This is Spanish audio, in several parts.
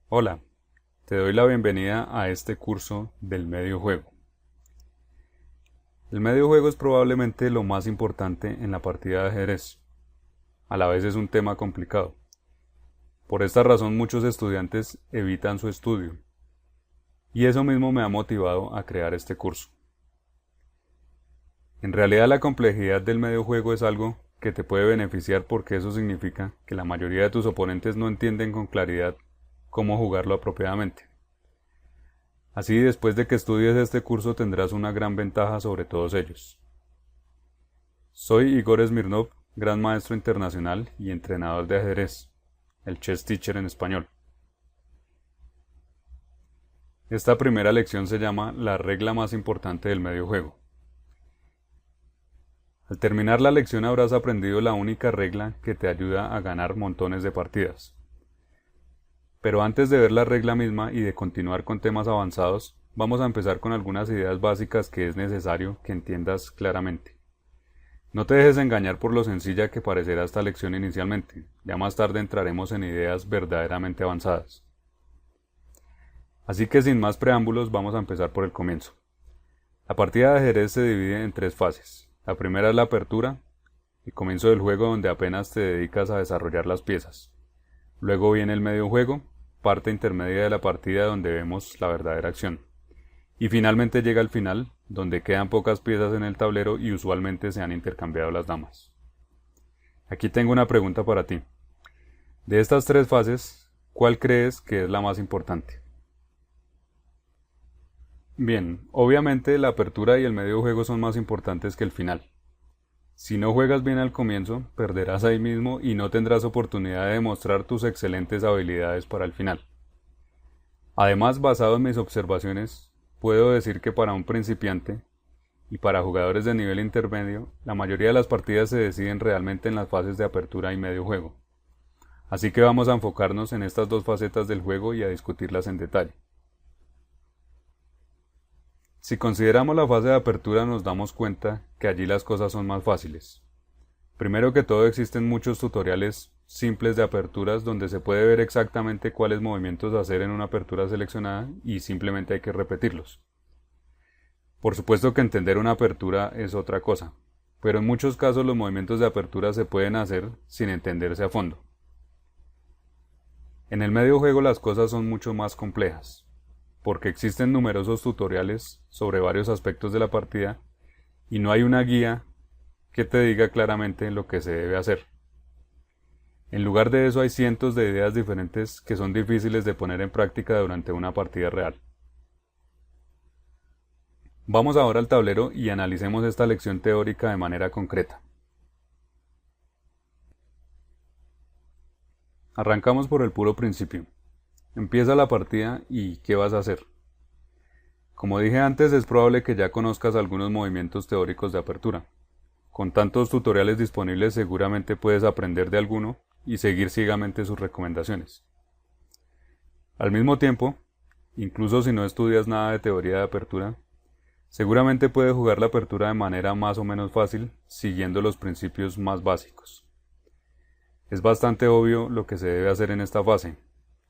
Hola, te doy la bienvenida a este curso del medio juego. El medio juego es probablemente lo más importante en la partida de ajedrez. A la vez es un tema complicado. Por esta razón muchos estudiantes evitan su estudio. Y eso mismo me ha motivado a crear este curso. En realidad la complejidad del medio juego es algo que te puede beneficiar porque eso significa que la mayoría de tus oponentes no entienden con claridad cómo jugarlo apropiadamente. Así, después de que estudies este curso tendrás una gran ventaja sobre todos ellos. Soy Igor Smirnov, gran maestro internacional y entrenador de ajedrez, el chess teacher en español. Esta primera lección se llama la regla más importante del medio juego. Al terminar la lección habrás aprendido la única regla que te ayuda a ganar montones de partidas. Pero antes de ver la regla misma y de continuar con temas avanzados, vamos a empezar con algunas ideas básicas que es necesario que entiendas claramente. No te dejes engañar por lo sencilla que parecerá esta lección inicialmente, ya más tarde entraremos en ideas verdaderamente avanzadas. Así que sin más preámbulos vamos a empezar por el comienzo. La partida de ajedrez se divide en tres fases. La primera es la apertura, el comienzo del juego donde apenas te dedicas a desarrollar las piezas. Luego viene el medio juego, parte intermedia de la partida donde vemos la verdadera acción. Y finalmente llega el final, donde quedan pocas piezas en el tablero y usualmente se han intercambiado las damas. Aquí tengo una pregunta para ti. De estas tres fases, ¿cuál crees que es la más importante? Bien, obviamente la apertura y el medio juego son más importantes que el final. Si no juegas bien al comienzo, perderás ahí mismo y no tendrás oportunidad de demostrar tus excelentes habilidades para el final. Además, basado en mis observaciones, puedo decir que para un principiante y para jugadores de nivel intermedio, la mayoría de las partidas se deciden realmente en las fases de apertura y medio juego. Así que vamos a enfocarnos en estas dos facetas del juego y a discutirlas en detalle. Si consideramos la fase de apertura nos damos cuenta que allí las cosas son más fáciles. Primero que todo existen muchos tutoriales simples de aperturas donde se puede ver exactamente cuáles movimientos hacer en una apertura seleccionada y simplemente hay que repetirlos. Por supuesto que entender una apertura es otra cosa, pero en muchos casos los movimientos de apertura se pueden hacer sin entenderse a fondo. En el medio juego las cosas son mucho más complejas, porque existen numerosos tutoriales sobre varios aspectos de la partida y no hay una guía que te diga claramente lo que se debe hacer. En lugar de eso hay cientos de ideas diferentes que son difíciles de poner en práctica durante una partida real. Vamos ahora al tablero y analicemos esta lección teórica de manera concreta. Arrancamos por el puro principio. Empieza la partida y ¿qué vas a hacer? Como dije antes, es probable que ya conozcas algunos movimientos teóricos de apertura. Con tantos tutoriales disponibles seguramente puedes aprender de alguno y seguir ciegamente sus recomendaciones. Al mismo tiempo, incluso si no estudias nada de teoría de apertura, seguramente puedes jugar la apertura de manera más o menos fácil siguiendo los principios más básicos. Es bastante obvio lo que se debe hacer en esta fase,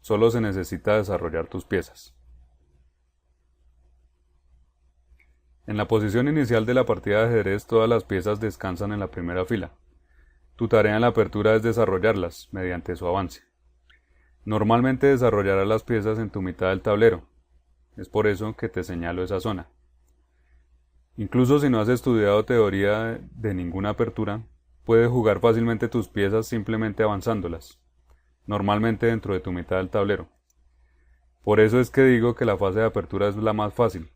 solo se necesita desarrollar tus piezas. En la posición inicial de la partida de ajedrez todas las piezas descansan en la primera fila. Tu tarea en la apertura es desarrollarlas mediante su avance. Normalmente desarrollarás las piezas en tu mitad del tablero, es por eso que te señalo esa zona. Incluso si no has estudiado teoría de ninguna apertura, puedes jugar fácilmente tus piezas simplemente avanzándolas, normalmente dentro de tu mitad del tablero. Por eso es que digo que la fase de apertura es la más fácil.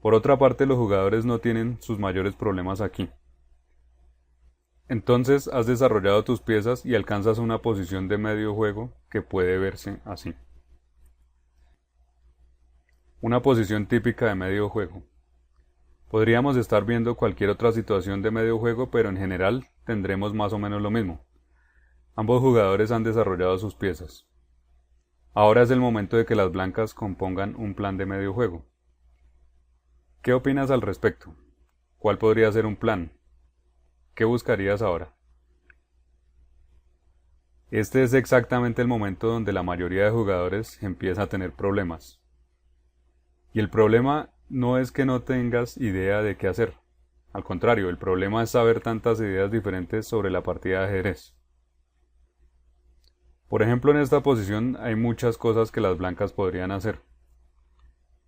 Por otra parte, los jugadores no tienen sus mayores problemas aquí. Entonces has desarrollado tus piezas y alcanzas una posición de medio juego que puede verse así. Una posición típica de medio juego. Podríamos estar viendo cualquier otra situación de medio juego, pero en general tendremos más o menos lo mismo. Ambos jugadores han desarrollado sus piezas. Ahora es el momento de que las blancas compongan un plan de medio juego. ¿Qué opinas al respecto? ¿Cuál podría ser un plan? ¿Qué buscarías ahora? Este es exactamente el momento donde la mayoría de jugadores empieza a tener problemas. Y el problema no es que no tengas idea de qué hacer. Al contrario, el problema es saber tantas ideas diferentes sobre la partida de ajedrez. Por ejemplo, en esta posición hay muchas cosas que las blancas podrían hacer.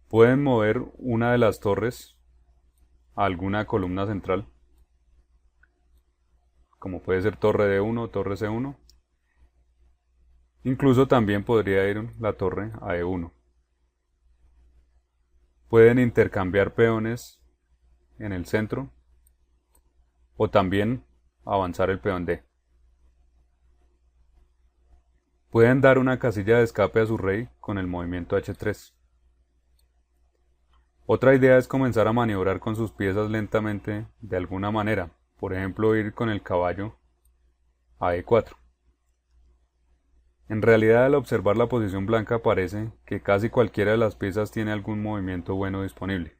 Pueden mover una de las torres a alguna columna central, como puede ser torre D1 o torre C1. Incluso también podría ir la torre a E1. Pueden intercambiar peones en el centro o también avanzar el peón D. Pueden dar una casilla de escape a su rey con el movimiento H3. Otra idea es comenzar a maniobrar con sus piezas lentamente de alguna manera, por ejemplo ir con el caballo a E4. En realidad, al observar la posición blanca parece que casi cualquiera de las piezas tiene algún movimiento bueno disponible.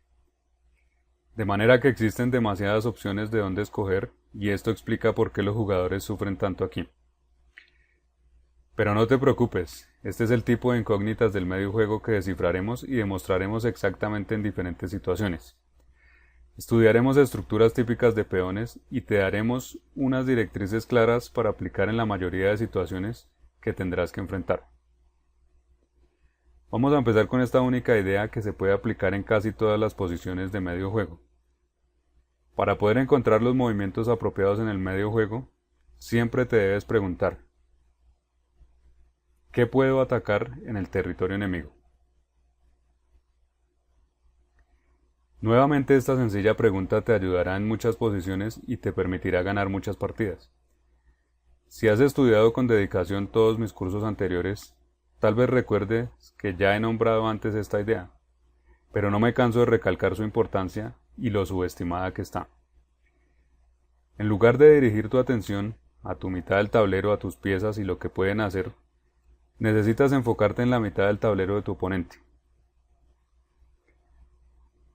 De manera que existen demasiadas opciones de dónde escoger y esto explica por qué los jugadores sufren tanto aquí. Pero no te preocupes, este es el tipo de incógnitas del medio juego que descifraremos y demostraremos exactamente en diferentes situaciones. Estudiaremos estructuras típicas de peones y te daremos unas directrices claras para aplicar en la mayoría de situaciones que tendrás que enfrentar. Vamos a empezar con esta única idea que se puede aplicar en casi todas las posiciones de medio juego. Para poder encontrar los movimientos apropiados en el medio juego, siempre te debes preguntar: ¿qué puedo atacar en el territorio enemigo? Nuevamente esta sencilla pregunta te ayudará en muchas posiciones y te permitirá ganar muchas partidas. Si has estudiado con dedicación todos mis cursos anteriores, tal vez recuerdes que ya he nombrado antes esta idea, pero no me canso de recalcar su importancia y lo subestimada que está. En lugar de dirigir tu atención a tu mitad del tablero, a tus piezas y lo que pueden hacer, necesitas enfocarte en la mitad del tablero de tu oponente.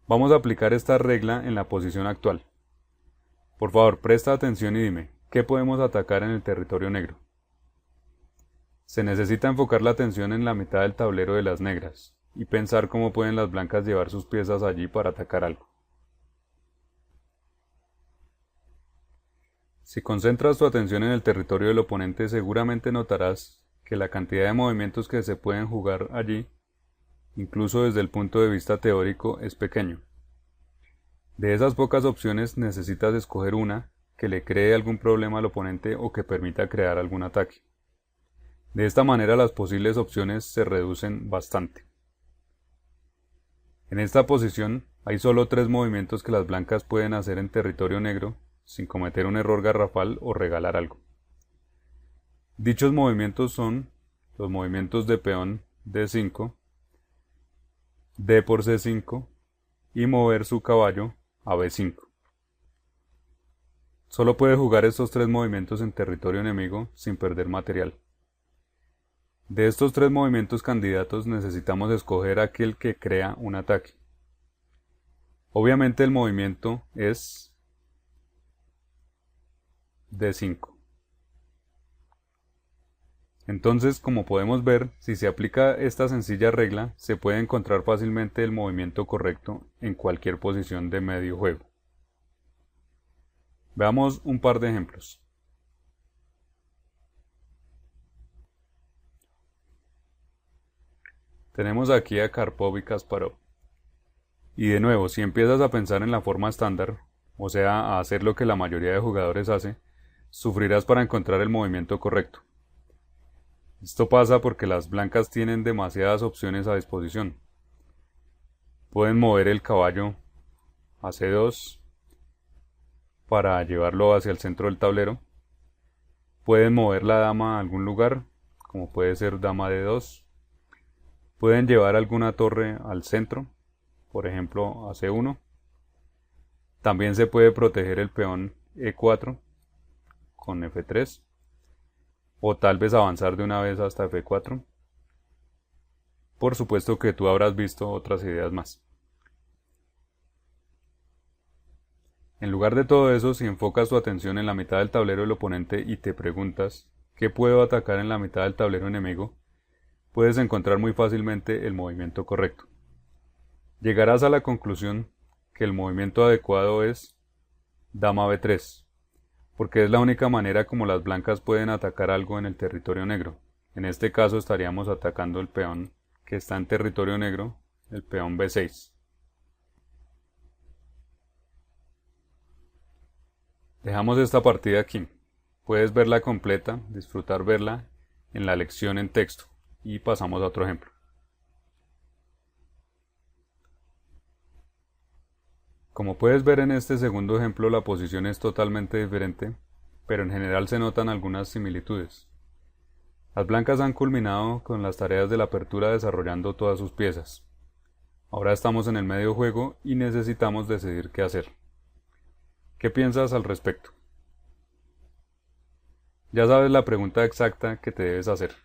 Vamos a aplicar esta regla en la posición actual. Por favor, presta atención y dime, ¿qué podemos atacar en el territorio negro? Se necesita enfocar la atención en la mitad del tablero de las negras y pensar cómo pueden las blancas llevar sus piezas allí para atacar algo. Si concentras tu atención en el territorio del oponente, seguramente notarás que la cantidad de movimientos que se pueden jugar allí, incluso desde el punto de vista teórico, es pequeño. De esas pocas opciones necesitas escoger una que le cree algún problema al oponente o que permita crear algún ataque. De esta manera las posibles opciones se reducen bastante. En esta posición hay solo 3 movimientos que las blancas pueden hacer en territorio negro sin cometer un error garrafal o regalar algo. Dichos movimientos son los movimientos de peón D5, D por C5 y mover su caballo a B5. Solo puede jugar estos 3 movimientos en territorio enemigo sin perder material. De estos 3 movimientos candidatos necesitamos escoger aquel que crea un ataque. Obviamente el movimiento es D5. Entonces, como podemos ver, si se aplica esta sencilla regla, se puede encontrar fácilmente el movimiento correcto en cualquier posición de medio juego. Veamos un par de ejemplos. Tenemos aquí a Karpov y Kasparov. Y de nuevo, si empiezas a pensar en la forma estándar, o sea, a hacer lo que la mayoría de jugadores hace, sufrirás para encontrar el movimiento correcto. Esto pasa porque las blancas tienen demasiadas opciones a disposición. Pueden mover el caballo a C2 para llevarlo hacia el centro del tablero. Pueden mover la dama a algún lugar, como puede ser dama D2. Pueden llevar alguna torre al centro, por ejemplo a C1. También se puede proteger el peón E4 con F3. O tal vez avanzar de una vez hasta F4. Por supuesto que tú habrás visto otras ideas más. En lugar de todo eso, si enfocas tu atención en la mitad del tablero del oponente y te preguntas ¿qué puedo atacar en la mitad del tablero enemigo?, puedes encontrar muy fácilmente el movimiento correcto. Llegarás a la conclusión que el movimiento adecuado es Dama B3, porque es la única manera como las blancas pueden atacar algo en el territorio negro. En este caso estaríamos atacando el peón que está en territorio negro, el peón B6. Dejamos esta partida aquí. Puedes verla completa, disfrutar verla en la lección en texto, y pasamos a otro ejemplo. Como puedes ver en este segundo ejemplo, la posición es totalmente diferente, pero en general se notan algunas similitudes. Las blancas han culminado con las tareas de la apertura desarrollando todas sus piezas. Ahora estamos en el medio juego y necesitamos decidir qué hacer. ¿Qué piensas al respecto? Ya sabes la pregunta exacta que te debes hacer.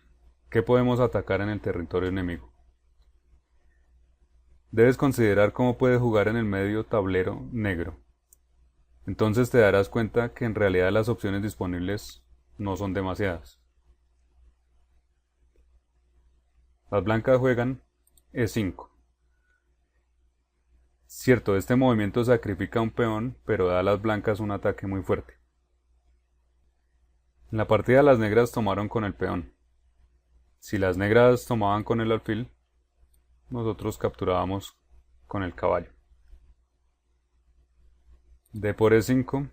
¿Qué podemos atacar en el territorio enemigo? Debes considerar cómo puedes jugar en el medio tablero negro. Entonces te darás cuenta que en realidad las opciones disponibles no son demasiadas. Las blancas juegan E5. Cierto, este movimiento sacrifica un peón, pero da a las blancas un ataque muy fuerte. En la partida las negras tomaron con el peón. Si las negras tomaban con el alfil, nosotros capturábamos con el caballo. D por E5.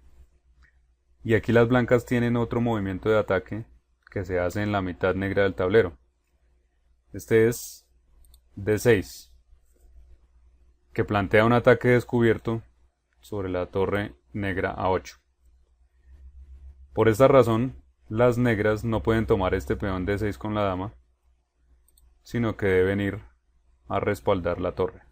Y aquí las blancas tienen otro movimiento de ataque que se hace en la mitad negra del tablero. Este es D6, que plantea un ataque descubierto sobre la torre negra A8. Por esta razón, las negras no pueden tomar este peón D6 con la dama, sino que deben ir a respaldar la torre.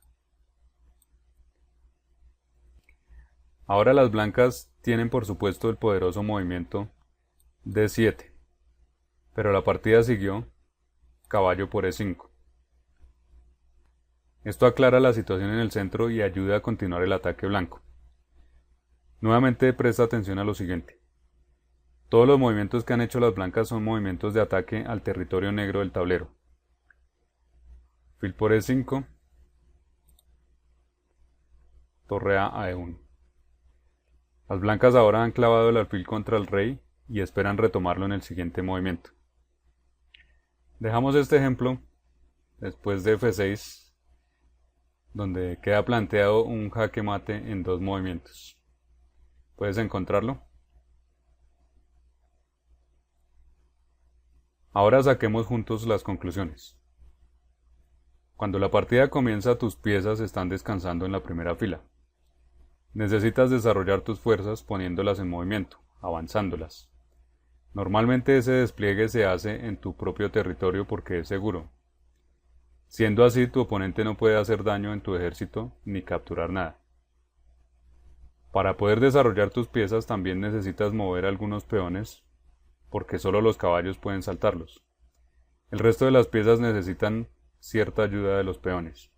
Ahora las blancas tienen por supuesto el poderoso movimiento D7, pero la partida siguió caballo por E5. Esto aclara la situación en el centro y ayuda a continuar el ataque blanco. Nuevamente presta atención a lo siguiente. Todos los movimientos que han hecho las blancas son movimientos de ataque al territorio negro del tablero. Alfil por E5, torre A a E1. Las blancas ahora han clavado el alfil contra el rey y esperan retomarlo en el siguiente movimiento. Dejamos este ejemplo después de F6, donde queda planteado un jaque mate en dos movimientos. ¿Puedes encontrarlo? Ahora saquemos juntos las conclusiones. Cuando la partida comienza, tus piezas están descansando en la primera fila. Necesitas desarrollar tus fuerzas poniéndolas en movimiento, avanzándolas. Normalmente ese despliegue se hace en tu propio territorio porque es seguro. Siendo así, tu oponente no puede hacer daño en tu ejército ni capturar nada. Para poder desarrollar tus piezas también necesitas mover algunos peones, porque solo los caballos pueden saltarlos. El resto de las piezas necesitan cierta ayuda de los peones.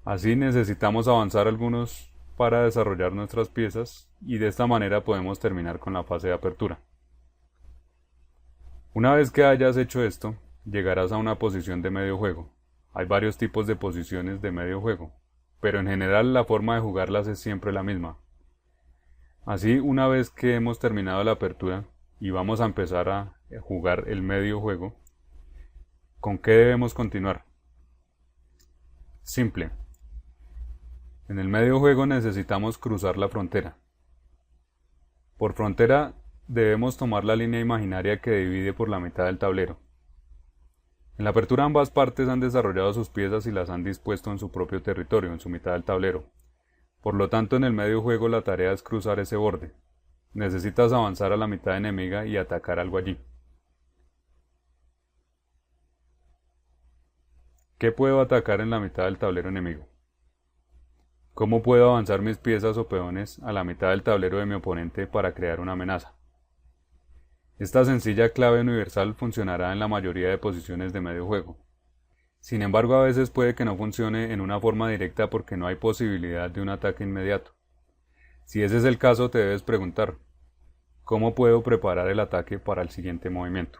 Así necesitamos avanzar algunos para desarrollar nuestras piezas y de esta manera podemos terminar con la fase de apertura. Una vez que hayas hecho esto, llegarás a una posición de medio juego. Hay varios tipos de posiciones de medio juego, pero en general la forma de jugarlas es siempre la misma. Así, una vez que hemos terminado la apertura y vamos a empezar a jugar el medio juego, ¿con qué debemos continuar? Simple. En el medio juego necesitamos cruzar la frontera. Por frontera debemos tomar la línea imaginaria que divide por la mitad del tablero. En la apertura ambas partes han desarrollado sus piezas y las han dispuesto en su propio territorio, en su mitad del tablero. Por lo tanto, en el medio juego la tarea es cruzar ese borde. Necesitas avanzar a la mitad enemiga y atacar algo allí. ¿Qué puedo atacar en la mitad del tablero enemigo? ¿Cómo puedo avanzar mis piezas o peones a la mitad del tablero de mi oponente para crear una amenaza? Esta sencilla clave universal funcionará en la mayoría de posiciones de medio juego. Sin embargo, a veces puede que no funcione en una forma directa porque no hay posibilidad de un ataque inmediato. Si ese es el caso, te debes preguntar, ¿Cómo puedo preparar el ataque para el siguiente movimiento?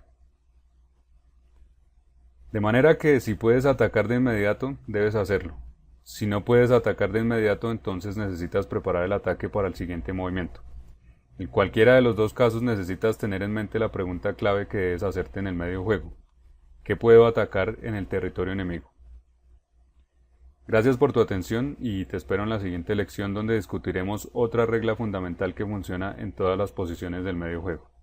De manera que si puedes atacar de inmediato, debes hacerlo. Si no puedes atacar de inmediato, entonces necesitas preparar el ataque para el siguiente movimiento. En cualquiera de los dos casos necesitas tener en mente la pregunta clave que debes hacerte en el medio juego. ¿Qué puedo atacar en el territorio enemigo? Gracias por tu atención y te espero en la siguiente lección donde discutiremos otra regla fundamental que funciona en todas las posiciones del medio juego.